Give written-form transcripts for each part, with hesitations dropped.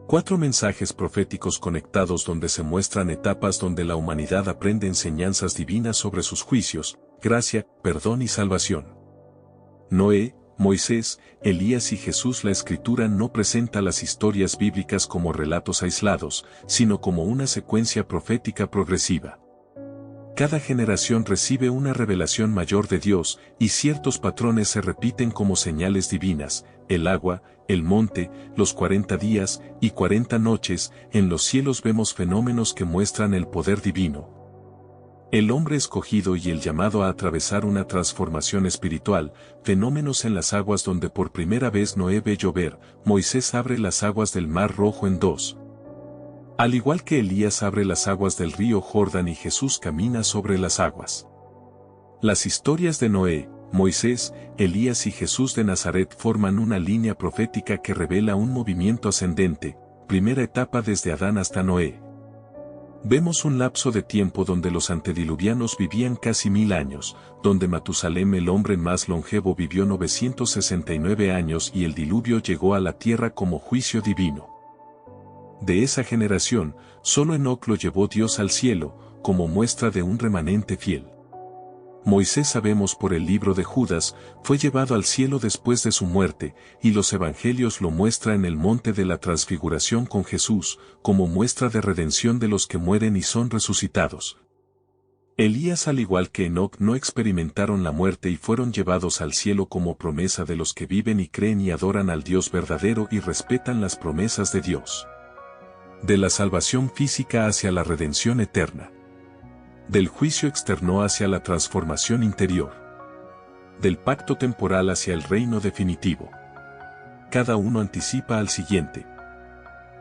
4 mensajes proféticos conectados donde se muestran etapas donde la humanidad aprende enseñanzas divinas sobre sus juicios, gracia, perdón y salvación. Noé, Moisés, Elías y Jesús. La Escritura no presenta las historias bíblicas como relatos aislados, sino como una secuencia profética progresiva. Cada generación recibe una revelación mayor de Dios, y ciertos patrones se repiten como señales divinas: el agua, el monte, los 40 días y 40 noches. En los cielos vemos fenómenos que muestran el poder divino. El hombre escogido y el llamado a atravesar una transformación espiritual, fenómenos en las aguas donde por primera vez Noé ve llover, Moisés abre las aguas del Mar Rojo en dos. Al igual que Elías abre las aguas del río Jordán y Jesús camina sobre las aguas. Las historias de Noé, Moisés, Elías y Jesús de Nazaret forman una línea profética que revela un movimiento ascendente, primera etapa desde Adán hasta Noé. Vemos un lapso de tiempo donde los antediluvianos vivían casi 1000 años, donde Matusalem, el hombre más longevo, vivió 969 años y el diluvio llegó a la tierra como juicio divino. De esa generación, solo Enoc lo llevó Dios al cielo, como muestra de un remanente fiel. Moisés, sabemos por el libro de Judas, fue llevado al cielo después de su muerte, y los evangelios lo muestran en el monte de la transfiguración con Jesús, como muestra de redención de los que mueren y son resucitados. Elías, al igual que Enoc, no experimentaron la muerte y fueron llevados al cielo como promesa de los que viven y creen y adoran al Dios verdadero y respetan las promesas de Dios. De la salvación física hacia la redención eterna. Del juicio externo hacia la transformación interior. Del pacto temporal hacia el reino definitivo. Cada uno anticipa al siguiente.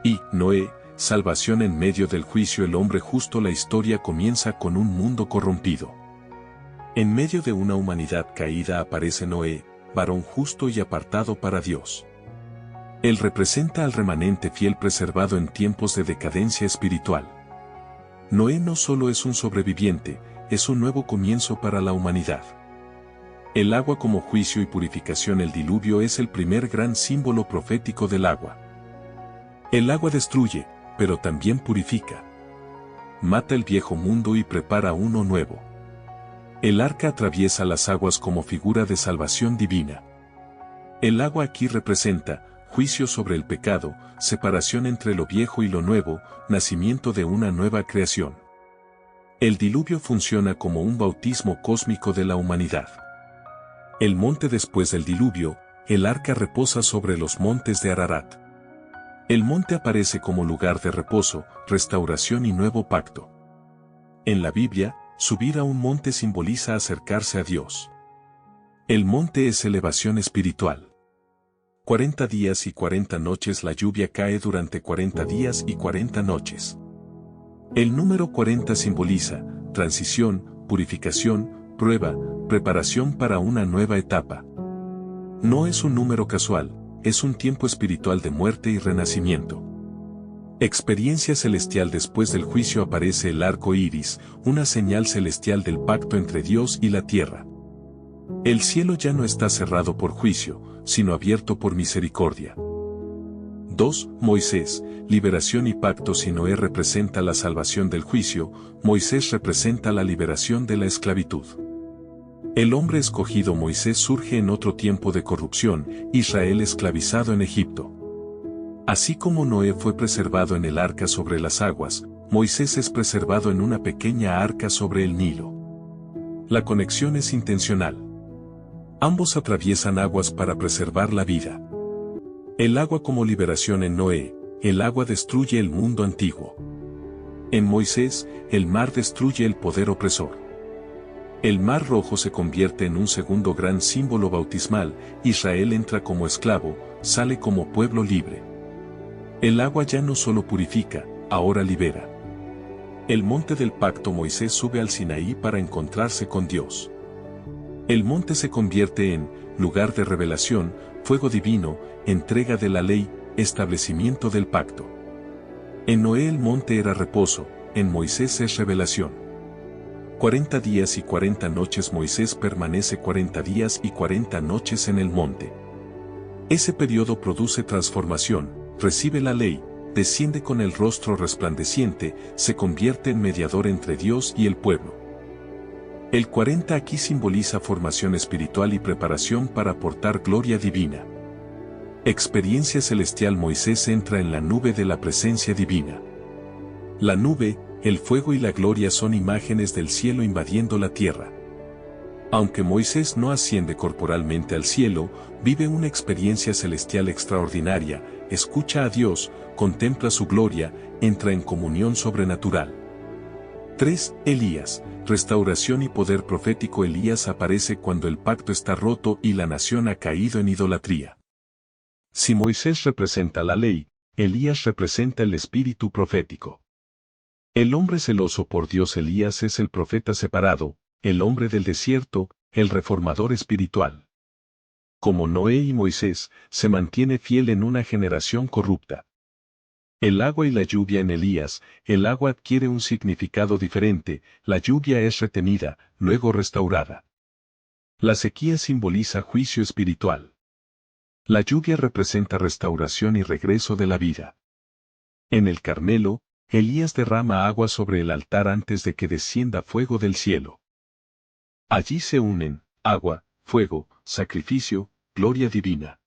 Y, Noé, salvación en medio del juicio. El hombre justo. La historia comienza con un mundo corrompido. En medio de una humanidad caída aparece Noé, varón justo y apartado para Dios. Él representa al remanente fiel preservado en tiempos de decadencia espiritual. Noé no solo es un sobreviviente, es un nuevo comienzo para la humanidad. El agua como juicio y purificación. El diluvio es el primer gran símbolo profético del agua. El agua destruye, pero también purifica. Mata el viejo mundo y prepara uno nuevo. El arca atraviesa las aguas como figura de salvación divina. El agua aquí representa juicio sobre el pecado, separación entre lo viejo y lo nuevo, nacimiento de una nueva creación. El diluvio funciona como un bautismo cósmico de la humanidad. El monte después del diluvio, el arca reposa sobre los montes de Ararat. El monte aparece como lugar de reposo, restauración y nuevo pacto. En la Biblia, subir a un monte simboliza acercarse a Dios. El monte es elevación espiritual. 40 días y 40 noches. La lluvia cae durante 40 días y 40 noches. El número 40 simboliza transición, purificación, prueba, preparación para una nueva etapa. No es un número casual, es un tiempo espiritual de muerte y renacimiento. Experiencia celestial. Después del juicio aparece el arco iris, una señal celestial del pacto entre Dios y la tierra. El cielo ya no está cerrado por juicio, sino abierto por misericordia. 2. Moisés, liberación y pacto. Si Noé representa la salvación del juicio, Moisés representa la liberación de la esclavitud. El hombre escogido Moisés surge en otro tiempo de corrupción, Israel esclavizado en Egipto. Así como Noé fue preservado en el arca sobre las aguas, Moisés es preservado en una pequeña arca sobre el Nilo. La conexión es intencional. Ambos atraviesan aguas para preservar la vida. El agua como liberación. En Noé, el agua destruye el mundo antiguo. En Moisés, el mar destruye el poder opresor. El Mar Rojo se convierte en un segundo gran símbolo bautismal. Israel entra como esclavo, sale como pueblo libre. El agua ya no solo purifica, ahora libera. El monte del pacto. Moisés sube al Sinaí para encontrarse con Dios. El monte se convierte en lugar de revelación, fuego divino, entrega de la ley, establecimiento del pacto. En Noé el monte era reposo, en Moisés es revelación. 40 días y 40 noches. Moisés permanece 40 días y 40 noches en el monte. Ese periodo produce transformación, recibe la ley, desciende con el rostro resplandeciente, se convierte en mediador entre Dios y el pueblo. El 40 aquí simboliza formación espiritual y preparación para aportar gloria divina. Experiencia celestial. Moisés entra en la nube de la presencia divina. La nube, el fuego y la gloria son imágenes del cielo invadiendo la tierra. Aunque Moisés no asciende corporalmente al cielo, vive una experiencia celestial extraordinaria, escucha a Dios, contempla su gloria, entra en comunión sobrenatural. 3. Elías, restauración y poder profético. Elías aparece cuando el pacto está roto y la nación ha caído en idolatría. Si Moisés representa la ley, Elías representa el espíritu profético. El hombre celoso por Dios. Elías es el profeta separado, el hombre del desierto, el reformador espiritual. Como Noé y Moisés, se mantiene fiel en una generación corrupta. El agua y la lluvia. En Elías, el agua adquiere un significado diferente, la lluvia es retenida, luego restaurada. La sequía simboliza juicio espiritual. La lluvia representa restauración y regreso de la vida. En el Carmelo, Elías derrama agua sobre el altar antes de que descienda fuego del cielo. Allí se unen, agua, fuego, sacrificio, gloria divina.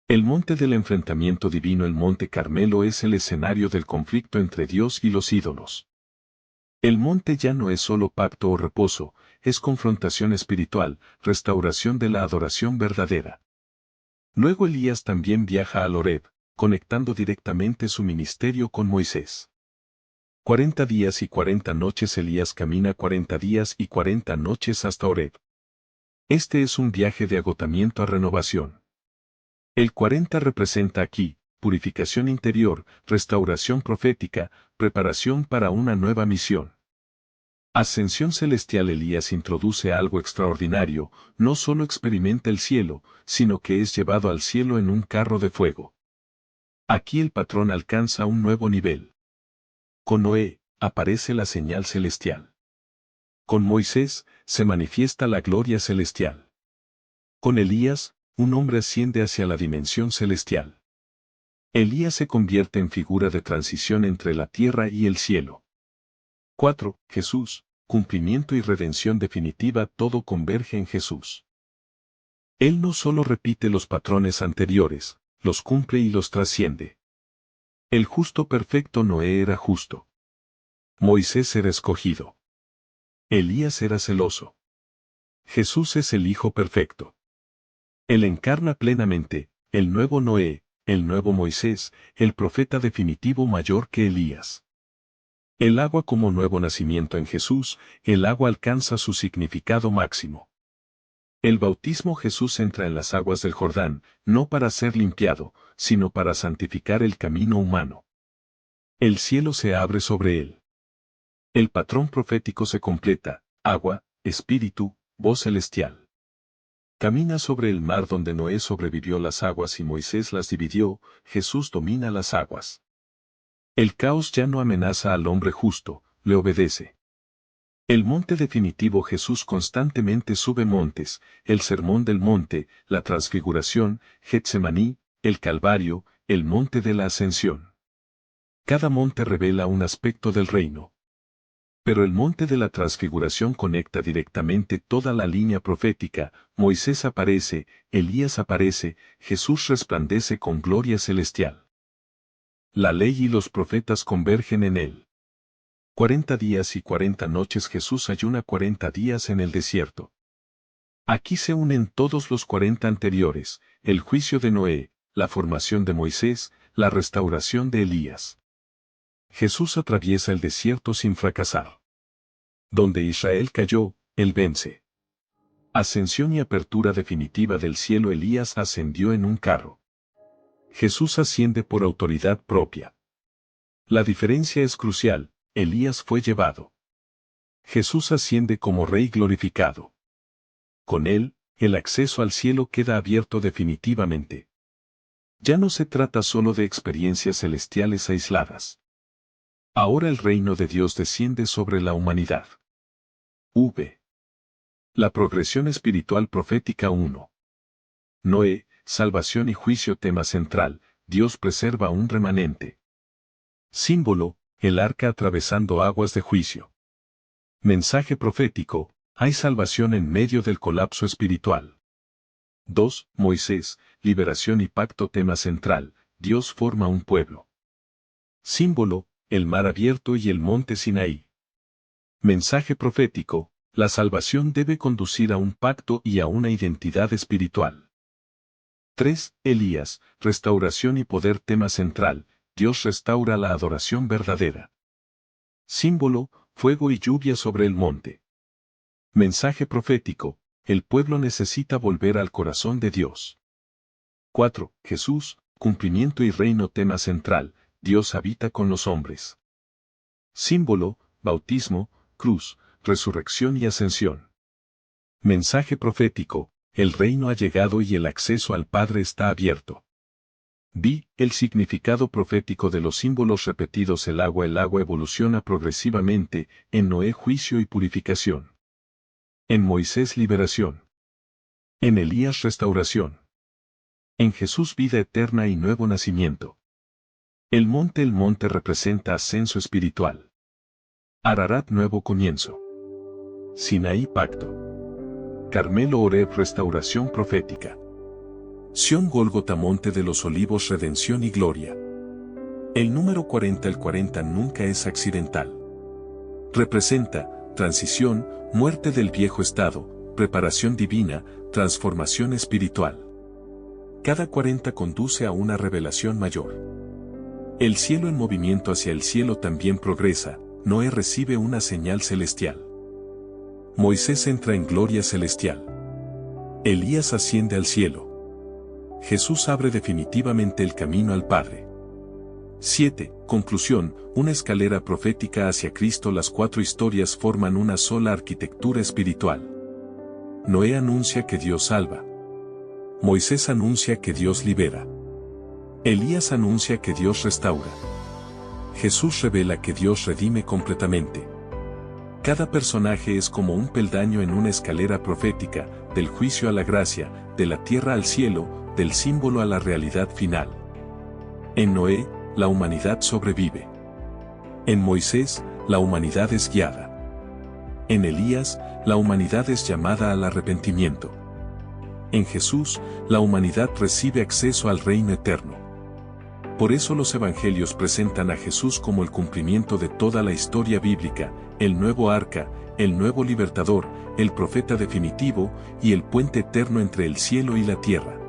El monte del enfrentamiento divino. El monte Carmelo es el escenario del conflicto entre Dios y los ídolos. El monte ya no es solo pacto o reposo, es confrontación espiritual, restauración de la adoración verdadera. Luego Elías también viaja al Horeb, conectando directamente su ministerio con Moisés. 40 días y 40 noches. Elías camina 40 días y 40 noches hasta Horeb. Este es un viaje de agotamiento a renovación. El 40 representa aquí, purificación interior, restauración profética, preparación para una nueva misión. Ascensión celestial. Elías introduce algo extraordinario, no solo experimenta el cielo, sino que es llevado al cielo en un carro de fuego. Aquí el patrón alcanza un nuevo nivel. Con Noé, aparece la señal celestial. Con Moisés, se manifiesta la gloria celestial. Con Elías, un hombre asciende hacia la dimensión celestial. Elías se convierte en figura de transición entre la tierra y el cielo. 4. Jesús, cumplimiento y redención definitiva. Todo converge en Jesús. Él no solo repite los patrones anteriores, los cumple y los trasciende. El justo perfecto. Noé era justo. Moisés era escogido. Elías era celoso. Jesús es el Hijo perfecto. Él encarna plenamente, el nuevo Noé, el nuevo Moisés, el profeta definitivo mayor que Elías. El agua como nuevo nacimiento. En Jesús, el agua alcanza su significado máximo. El bautismo. Jesús entra en las aguas del Jordán, no para ser limpiado, sino para santificar el camino humano. El cielo se abre sobre él. El patrón profético se completa, agua, espíritu, voz celestial. Camina sobre el mar. Donde Noé sobrevivió las aguas y Moisés las dividió, Jesús domina las aguas. El caos ya no amenaza al hombre justo, le obedece. El monte definitivo. Jesús constantemente sube montes, el sermón del monte, la transfiguración, Getsemaní, el Calvario, el monte de la ascensión. Cada monte revela un aspecto del reino. Pero el monte de la transfiguración conecta directamente toda la línea profética. Moisés aparece, Elías aparece, Jesús resplandece con gloria celestial. La ley y los profetas convergen en él. 40 días y 40 noches. Jesús ayuna 40 días en el desierto. Aquí se unen todos los 40 anteriores, el juicio de Noé, la formación de Moisés, la restauración de Elías. Jesús atraviesa el desierto sin fracasar. Donde Israel cayó, él vence. Ascensión y apertura definitiva del cielo. Elías ascendió en un carro. Jesús asciende por autoridad propia. La diferencia es crucial, Elías fue llevado. Jesús asciende como Rey glorificado. Con él, el acceso al cielo queda abierto definitivamente. Ya no se trata solo de experiencias celestiales aisladas. Ahora el reino de Dios desciende sobre la humanidad. V. La progresión espiritual profética 1. Noé, salvación y juicio. Tema central, Dios preserva un remanente. Símbolo, el arca atravesando aguas de juicio. Mensaje profético, hay salvación en medio del colapso espiritual. 2. Moisés, liberación y pacto. Tema central, Dios forma un pueblo. Símbolo, el mar abierto y el monte Sinaí. Mensaje profético, la salvación debe conducir a un pacto y a una identidad espiritual. 3. Elías, restauración y poder. Tema central, Dios restaura la adoración verdadera. Símbolo, fuego y lluvia sobre el monte. Mensaje profético, el pueblo necesita volver al corazón de Dios. 4. Jesús, cumplimiento y reino. Tema central, Dios habita con los hombres. Símbolo, bautismo, cruz, resurrección y ascensión. Mensaje profético, el reino ha llegado y el acceso al Padre está abierto. Vi, el significado profético de los símbolos repetidos. El agua evoluciona progresivamente, en Noé juicio y purificación. En Moisés liberación. En Elías restauración. En Jesús vida eterna y nuevo nacimiento. El monte representa ascenso espiritual. Ararat nuevo comienzo. Sinaí pacto. Carmelo Oreb restauración profética. Sión Gólgota monte de los olivos redención y gloria. El número 40. El 40 nunca es accidental. Representa, transición, muerte del viejo estado, preparación divina, transformación espiritual. Cada 40 conduce a una revelación mayor. El cielo en movimiento hacia el cielo también progresa, Noé recibe una señal celestial. Moisés entra en gloria celestial. Elías asciende al cielo. Jesús abre definitivamente el camino al Padre. 7. Conclusión, una escalera profética hacia Cristo. Las 4 historias forman una sola arquitectura espiritual. Noé anuncia que Dios salva. Moisés anuncia que Dios libera. Elías anuncia que Dios restaura. Jesús revela que Dios redime completamente. Cada personaje es como un peldaño en una escalera profética, del juicio a la gracia, de la tierra al cielo, del símbolo a la realidad final. En Noé, la humanidad sobrevive. En Moisés, la humanidad es guiada. En Elías, la humanidad es llamada al arrepentimiento. En Jesús, la humanidad recibe acceso al reino eterno. Por eso los evangelios presentan a Jesús como el cumplimiento de toda la historia bíblica, el nuevo arca, el nuevo libertador, el profeta definitivo y el puente eterno entre el cielo y la tierra.